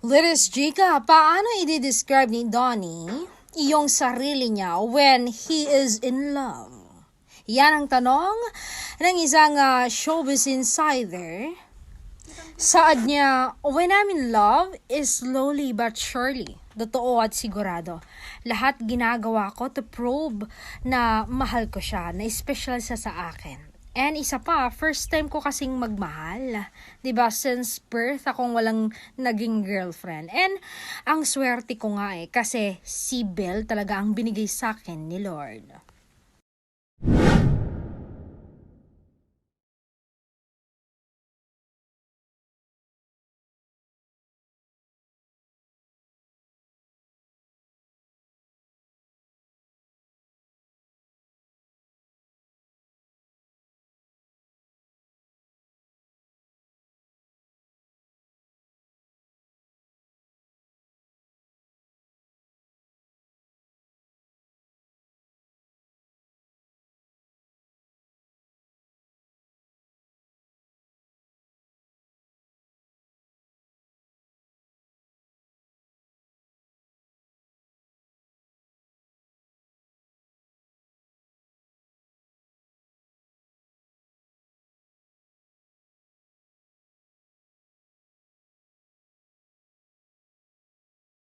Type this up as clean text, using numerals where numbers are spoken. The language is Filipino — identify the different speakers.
Speaker 1: Litis Chica, paano i-describe ni Donnie iyong sarili niya when he is in love? Yan ang tanong ng isang showbiz insider. Saad niya, when I'm in love is slowly but surely. Totoo at sigurado. Lahat ginagawa ko to prove na mahal ko siya, na special siya sa akin. And isa pa, first time ko kasing magmahal. 'Di ba? Since birth, akong walang naging girlfriend. And ang swerte ko nga kasi si Belle talaga ang binigay sa akin ni Lord.